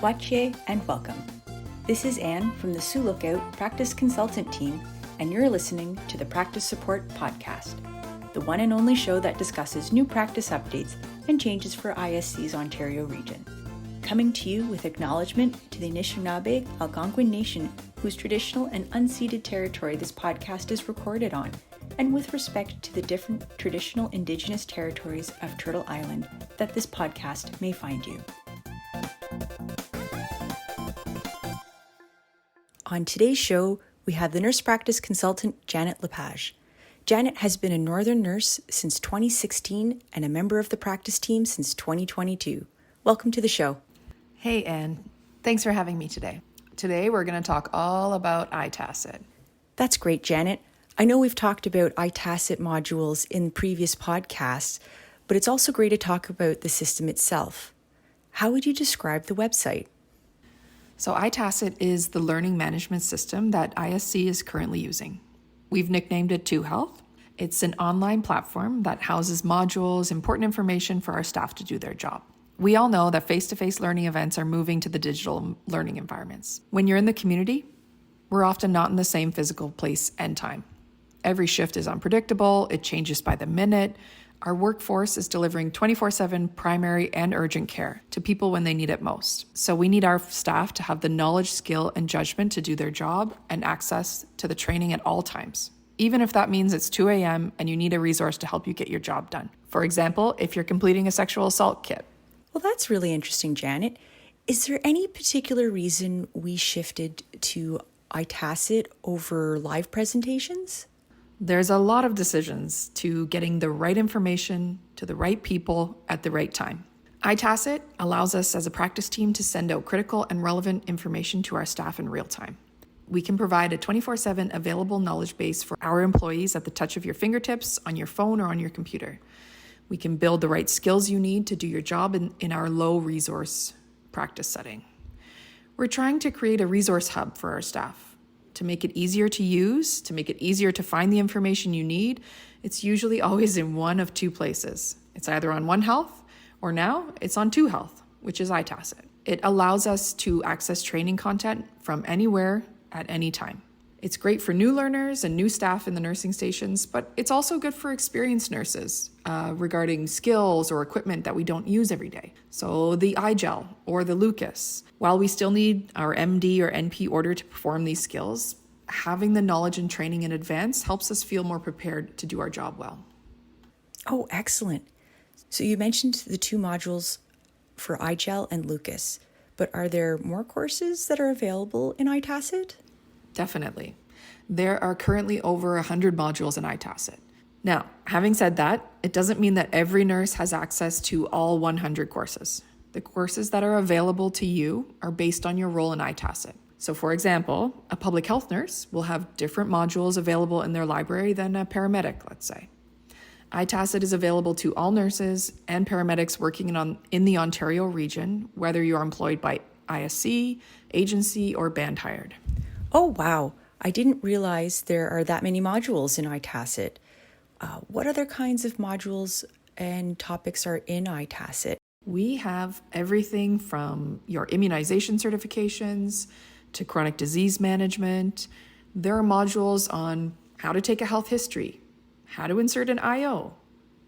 Watche, and welcome. This is Anne from the Sioux Lookout Practice Consultant Team, and you're listening to the Practice.Support podcast, the one and only show that discusses new practice updates and changes for ISC's Ontario region. Coming to you with acknowledgement to the Anishinaabe Algonquin Nation, whose traditional and unceded territory this podcast is recorded on, and with respect to the different traditional Indigenous territories of Turtle Island that this podcast may find you. On today's show, we have the nurse practice consultant, Janet Lepage. Janet has been a Northern nurse since 2016 and a member of the practice team since 2022. Welcome to the show. Hey, Anne. Thanks for having me today. Today, we're going to talk all about iTacit. That's great, Janet. I know we've talked about iTacit modules in previous podcasts, but it's also great to talk about the system itself. How would you describe the website? So iTacit is the learning management system that ISC is currently using. We've nicknamed it 2Health. It's an online platform that houses modules, important information for our staff to do their job. We all know that face-to-face learning events are moving to the digital learning environments. When you're in the community, we're often not in the same physical place and time. Every shift is unpredictable, it changes by the minute. Our workforce is delivering 24/7 primary and urgent care to people when they need it most. So we need our staff to have the knowledge, skill, and judgment to do their job and access to the training at all times, even if that means it's 2 a.m. and you need a resource to help you get your job done. For example, if you're completing a sexual assault kit. Well, that's really interesting, Janet. Is there any particular reason we shifted to iTacit over live presentations? There's a lot of decisions to getting the right information to the right people at the right time. iTacit allows us as a practice team to send out critical and relevant information to our staff in real time. We can provide a 24/7 available knowledge base for our employees at the touch of your fingertips, on your phone, or on your computer. We can build the right skills you need to do your job in our low resource practice setting. We're trying to create a resource hub for our staff. To make it easier to use, to make it easier to find the information you need, it's usually always in one of two places. It's either on 1Health or now it's on 2Health, which is iTacit. It allows us to access training content from anywhere at any time. It's great for new learners and new staff in the nursing stations, but it's also good for experienced nurses regarding skills or equipment that we don't use every day. So the iGel or the Lucas, while we still need our MD or NP order to perform these skills, having the knowledge and training in advance helps us feel more prepared to do our job well. Oh, excellent. So you mentioned the two modules for iGel and Lucas, but are there more courses that are available in iTacit? Definitely. There are currently over 100 modules in iTacit. Now, having said that, it doesn't mean that every nurse has access to all 100 courses. The courses that are available to you are based on your role in iTacit. So for example, a public health nurse will have different modules available in their library than a paramedic, let's say. iTacit is available to all nurses and paramedics working in the Ontario region, whether you're employed by ISC, agency, or band hired. Oh, wow. I didn't realize there are that many modules in iTacit. What other kinds of modules and topics are in iTacit? We have everything from your immunization certifications to chronic disease management. There are modules on how to take a health history, how to insert an IO,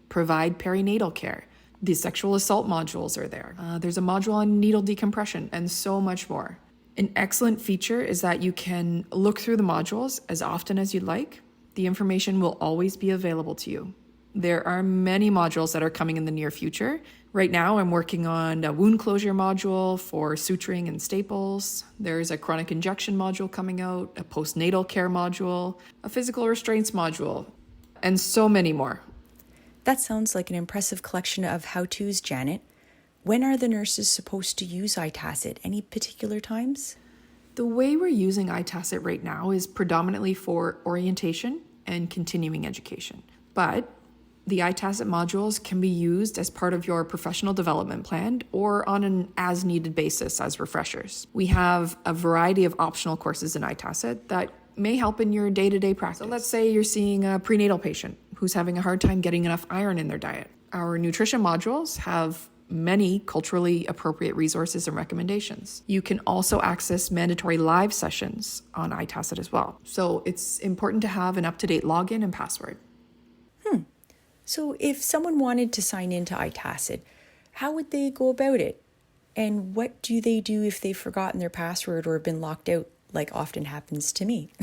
provide perinatal care. The sexual assault modules are there. There's a module on needle decompression and so much more. An excellent feature is that you can look through the modules as often as you'd like. The information will always be available to you. There are many modules that are coming in the near future. Right now, I'm working on a wound closure module for suturing and staples. There's a chronic injection module coming out, a postnatal care module, a physical restraints module, and so many more. That sounds like an impressive collection of how-tos, Janet. When are the nurses supposed to use iTacit? Any particular times? The way we're using iTacit right now is predominantly for orientation and continuing education. But the iTacit modules can be used as part of your professional development plan or on an as-needed basis as refreshers. We have a variety of optional courses in iTacit that may help in your day-to-day practice. So let's say you're seeing a prenatal patient who's having a hard time getting enough iron in their diet. Our nutrition modules have many culturally appropriate resources and recommendations. You can also access mandatory live sessions on iTacit as well. So it's important to have an up-to-date login and password. So if someone wanted to sign into iTacit, how would they go about it? And what do they do if they've forgotten their password or have been locked out, like often happens to me?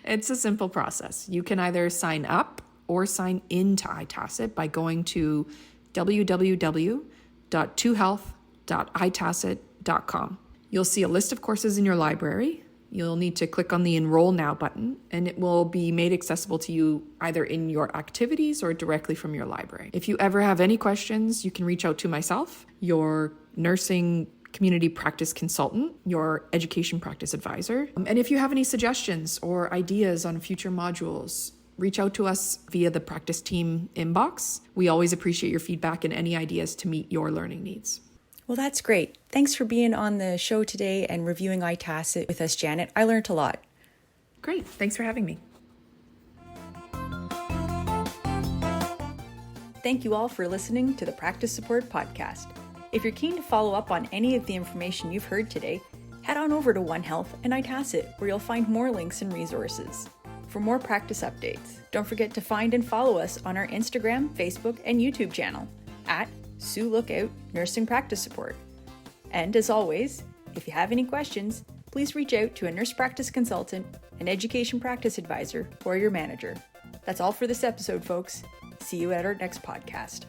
It's a simple process. You can either sign up or sign into iTacit by going to www.2Health.iTacit.com. You'll see a list of courses in your library. You'll need to click on the Enroll Now button, and it will be made accessible to you either in your activities or directly from your library. If you ever have any questions, you can reach out to myself, your nursing community practice consultant, your education practice advisor. And if you have any suggestions or ideas on future modules, reach out to us via the practice team inbox. We always appreciate your feedback and any ideas to meet your learning needs. Well, that's great. Thanks for being on the show today and reviewing iTacit with us, Janet. I learned a lot. Great. Thanks for having me. Thank you all for listening to the Practice Support Podcast. If you're keen to follow up on any of the information you've heard today, head on over to 2Health and iTacit, where you'll find more links and resources. For more practice updates, don't forget to find and follow us on our Instagram, Facebook, and YouTube channel at SLKT.Nursing.Practice.Support. And as always, if you have any questions, please reach out to a nurse practice consultant, an education practice advisor, or your manager. That's all for this episode, folks. See you at our next podcast.